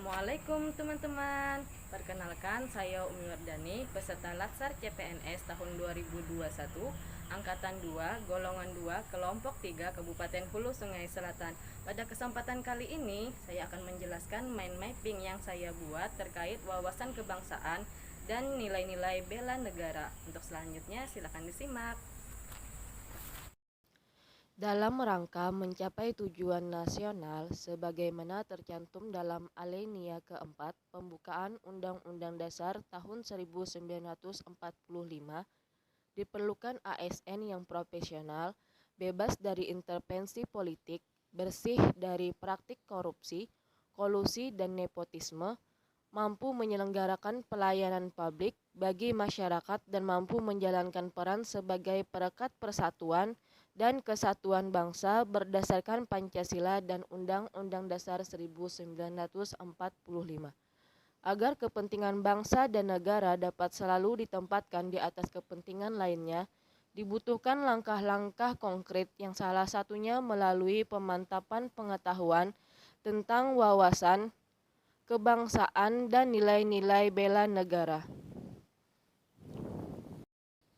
Assalamualaikum teman-teman. Perkenalkan saya Umi Wardani, peserta Latsar CPNS tahun 2021, angkatan 2, golongan 2, kelompok 3, Kabupaten Hulu Sungai Selatan. Pada kesempatan kali ini, saya akan menjelaskan mind mapping yang saya buat terkait wawasan kebangsaan dan nilai-nilai bela negara. Untuk selanjutnya, silakan disimak. Dalam rangka mencapai tujuan nasional sebagaimana tercantum dalam alinea keempat pembukaan Undang-Undang Dasar tahun 1945, diperlukan ASN yang profesional, bebas dari intervensi politik, bersih dari praktik korupsi, kolusi dan nepotisme, mampu menyelenggarakan pelayanan publik bagi masyarakat dan mampu menjalankan peran sebagai perekat persatuan dan kesatuan bangsa berdasarkan Pancasila dan Undang-Undang Dasar 1945. Agar kepentingan bangsa dan negara dapat selalu ditempatkan di atas kepentingan lainnya, dibutuhkan langkah-langkah konkret yang salah satunya melalui pemantapan pengetahuan tentang wawasan kebangsaan dan nilai-nilai bela negara.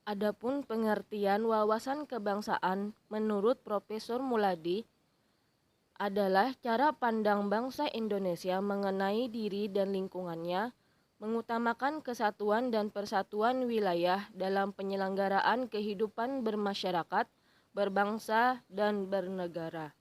Adapun pengertian wawasan kebangsaan menurut Profesor Muladi adalah cara pandang bangsa Indonesia mengenai diri dan lingkungannya, mengutamakan kesatuan dan persatuan wilayah dalam penyelenggaraan kehidupan bermasyarakat, berbangsa, dan bernegara.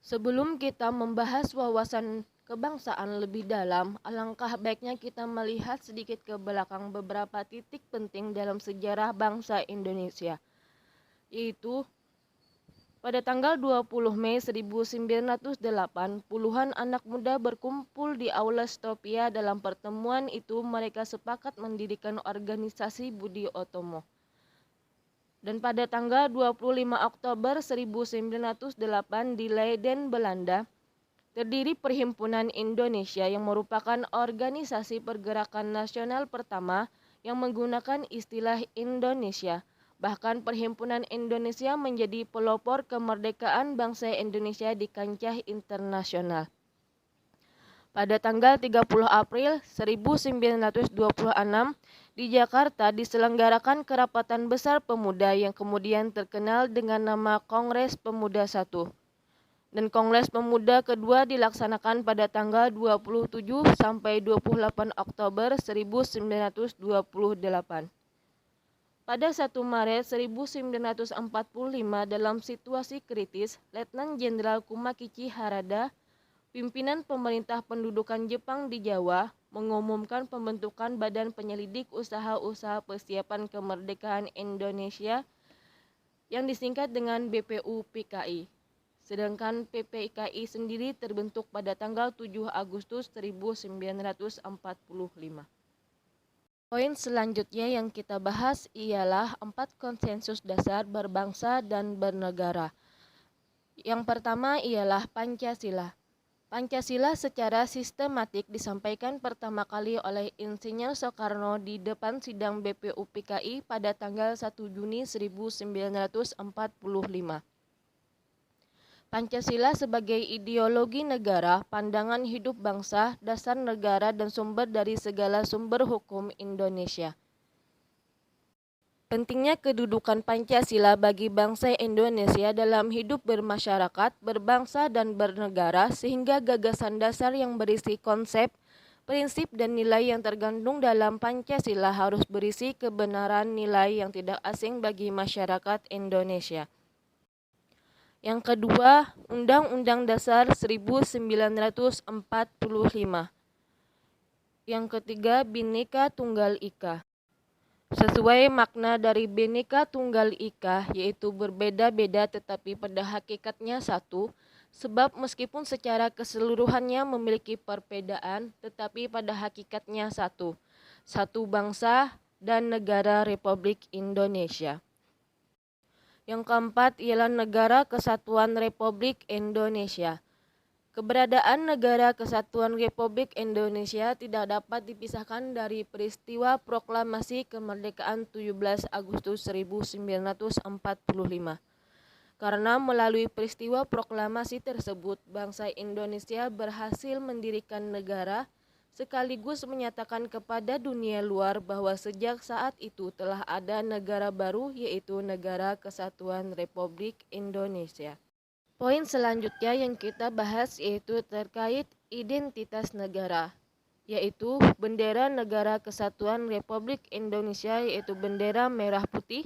Sebelum kita membahas wawasan kebangsaan lebih dalam, alangkah baiknya kita melihat sedikit ke belakang beberapa titik penting dalam sejarah bangsa Indonesia, yaitu pada tanggal 20 Mei 1908, puluhan anak muda berkumpul di Aula Stopia. Dalam pertemuan itu mereka sepakat mendirikan organisasi Budi Otomo. Dan pada tanggal 25 Oktober 1908 di Leiden, Belanda, terdiri Perhimpunan Indonesia yang merupakan organisasi pergerakan nasional pertama yang menggunakan istilah Indonesia. Bahkan Perhimpunan Indonesia menjadi pelopor kemerdekaan bangsa Indonesia di kancah internasional. Pada tanggal 30 April 1926 di Jakarta diselenggarakan kerapatan besar pemuda yang kemudian terkenal dengan nama Kongres Pemuda I. Dan Kongres Pemuda kedua dilaksanakan pada tanggal 27 sampai 28 Oktober 1928. Pada 1 Maret 1945 dalam situasi kritis, Letnan Jenderal Kumakichi Harada, pimpinan pemerintah pendudukan Jepang di Jawa, mengumumkan pembentukan Badan Penyelidik Usaha-Usaha Persiapan Kemerdekaan Indonesia yang disingkat dengan BPUPKI. Sedangkan PPIKI sendiri terbentuk pada tanggal 7 Agustus 1945. Poin selanjutnya yang kita bahas ialah 4 konsensus dasar berbangsa dan bernegara. Yang pertama ialah Pancasila. Pancasila secara sistematik disampaikan pertama kali oleh Insinyur Soekarno di depan sidang BPUPKI pada tanggal 1 Juni 1945. Pancasila sebagai ideologi negara, pandangan hidup bangsa, dasar negara dan sumber dari segala sumber hukum Indonesia. Pentingnya kedudukan Pancasila bagi bangsa Indonesia dalam hidup bermasyarakat, berbangsa dan bernegara sehingga gagasan dasar yang berisi konsep, prinsip dan nilai yang tergandung dalam Pancasila harus berisi kebenaran nilai yang tidak asing bagi masyarakat Indonesia. Yang kedua, Undang-Undang Dasar 1945. Yang ketiga, Bhinneka Tunggal Ika. Sesuai makna dari Bhinneka Tunggal Ika, yaitu berbeda-beda tetapi pada hakikatnya satu, sebab meskipun secara keseluruhannya memiliki perbedaan, tetapi pada hakikatnya satu, satu bangsa dan negara Republik Indonesia. Yang keempat ialah Negara Kesatuan Republik Indonesia. Keberadaan Negara Kesatuan Republik Indonesia tidak dapat dipisahkan dari peristiwa proklamasi kemerdekaan 17 Agustus 1945. karena melalui peristiwa proklamasi tersebut bangsa Indonesia berhasil mendirikan negara sekaligus menyatakan kepada dunia luar bahwa sejak saat itu telah ada negara baru, yaitu Negara Kesatuan Republik Indonesia. Poin selanjutnya yang kita bahas yaitu terkait identitas negara, yaitu bendera Negara Kesatuan Republik Indonesia, yaitu bendera merah putih.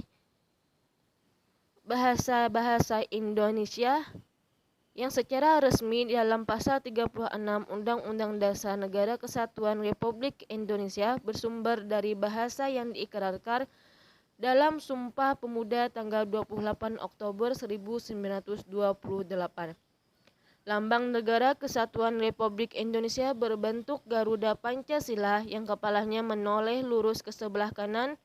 Bahasa Indonesia yang secara resmi dalam pasal 36 Undang-Undang Dasar Negara Kesatuan Republik Indonesia bersumber dari bahasa yang diikrarkan dalam Sumpah Pemuda tanggal 28 Oktober 1928. Lambang Negara Kesatuan Republik Indonesia berbentuk Garuda Pancasila yang kepalanya menoleh lurus ke sebelah kanan.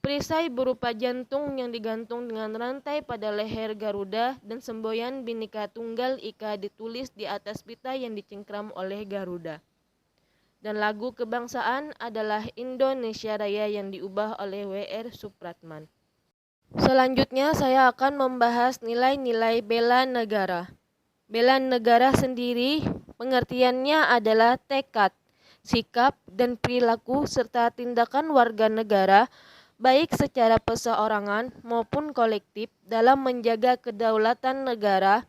Perisai berupa jantung yang digantung dengan rantai pada leher Garuda dan semboyan Bhinneka Tunggal Ika ditulis di atas pita yang dicengkram oleh Garuda. Dan lagu kebangsaan adalah Indonesia Raya yang diubah oleh W.R. Supratman. Selanjutnya saya akan membahas nilai-nilai bela negara. Bela negara sendiri pengertiannya adalah tekad, sikap, dan perilaku serta tindakan warga negara baik secara perseorangan maupun kolektif dalam menjaga kedaulatan negara,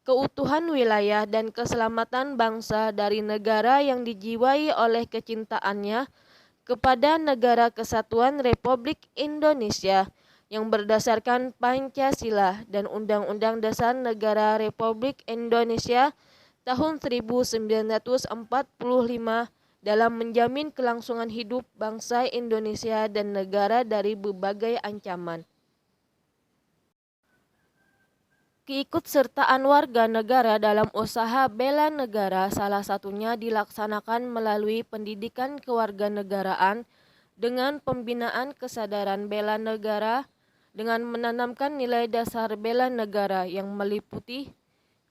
keutuhan wilayah dan keselamatan bangsa dari negara yang dijiwai oleh kecintaannya kepada Negara Kesatuan Republik Indonesia yang berdasarkan Pancasila dan Undang-Undang Dasar Negara Republik Indonesia tahun 1945 dalam menjamin kelangsungan hidup bangsa Indonesia dan negara dari berbagai ancaman. Keikutsertaan warga negara dalam usaha bela negara salah satunya dilaksanakan melalui pendidikan kewarganegaraan dengan pembinaan kesadaran bela negara dengan menanamkan nilai dasar bela negara yang meliputi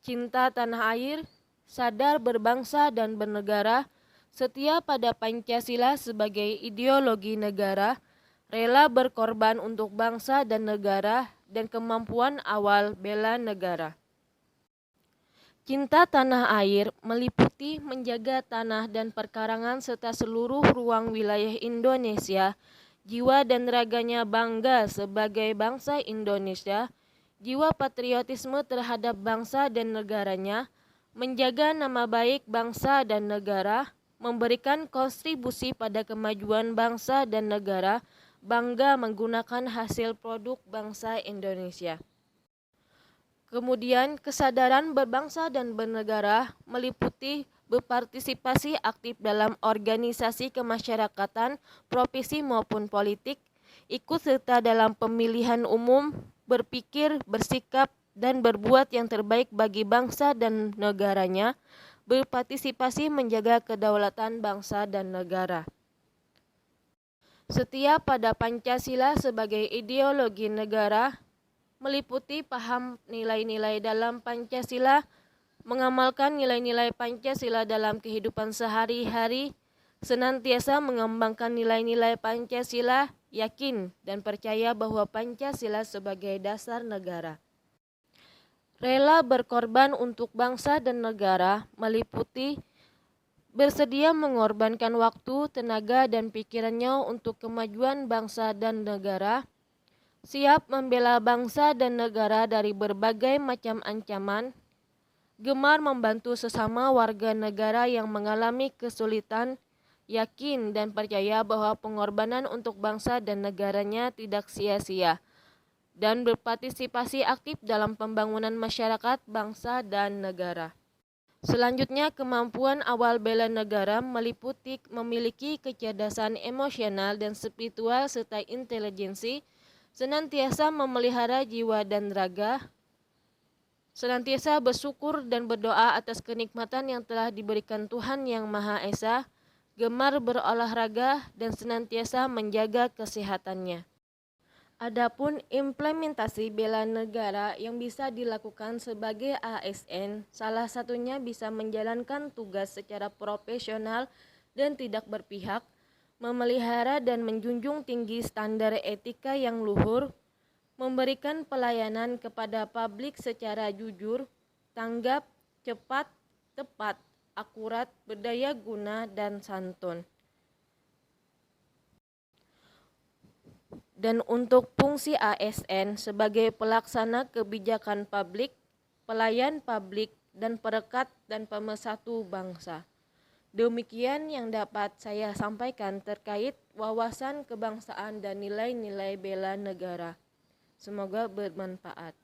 cinta tanah air, sadar berbangsa dan bernegara, setia pada Pancasila sebagai ideologi negara, rela berkorban untuk bangsa dan negara, dan kemampuan awal bela negara. Cinta tanah air meliputi menjaga tanah dan perkarangan serta seluruh ruang wilayah Indonesia, jiwa dan raganya bangga sebagai bangsa Indonesia, jiwa patriotisme terhadap bangsa dan negaranya, menjaga nama baik bangsa dan negara, memberikan kontribusi pada kemajuan bangsa dan negara, bangga menggunakan hasil produk bangsa Indonesia. Kemudian kesadaran berbangsa dan bernegara meliputi berpartisipasi aktif dalam organisasi kemasyarakatan, profesi maupun politik, ikut serta dalam pemilihan umum, berpikir, bersikap, dan berbuat yang terbaik bagi bangsa dan negaranya, berpartisipasi menjaga kedaulatan bangsa dan negara. Setia pada Pancasila sebagai ideologi negara meliputi paham nilai-nilai dalam Pancasila, mengamalkan nilai-nilai Pancasila dalam kehidupan sehari-hari, senantiasa mengembangkan nilai-nilai Pancasila, yakin dan percaya bahwa Pancasila sebagai dasar negara. Rela berkorban untuk bangsa dan negara meliputi bersedia mengorbankan waktu, tenaga, dan pikirannya untuk kemajuan bangsa dan negara, siap membela bangsa dan negara dari berbagai macam ancaman, gemar membantu sesama warga negara yang mengalami kesulitan, yakin dan percaya bahwa pengorbanan untuk bangsa dan negaranya tidak sia-sia, dan berpartisipasi aktif dalam pembangunan masyarakat, bangsa, dan negara. Selanjutnya, kemampuan awal bela negara meliputi memiliki kecerdasan emosional dan spiritual serta intelijensi, senantiasa memelihara jiwa dan raga, senantiasa bersyukur dan berdoa atas kenikmatan yang telah diberikan Tuhan Yang Maha Esa, gemar berolahraga, dan senantiasa menjaga kesehatannya. Adapun implementasi bela negara yang bisa dilakukan sebagai ASN, salah satunya bisa menjalankan tugas secara profesional dan tidak berpihak, memelihara dan menjunjung tinggi standar etika yang luhur, memberikan pelayanan kepada publik secara jujur, tanggap, cepat, tepat, akurat, berdaya guna, dan santun. Dan untuk fungsi ASN sebagai pelaksana kebijakan publik, pelayan publik, dan perekat dan pemersatu bangsa. Demikian yang dapat saya sampaikan terkait wawasan kebangsaan dan nilai-nilai bela negara. Semoga bermanfaat.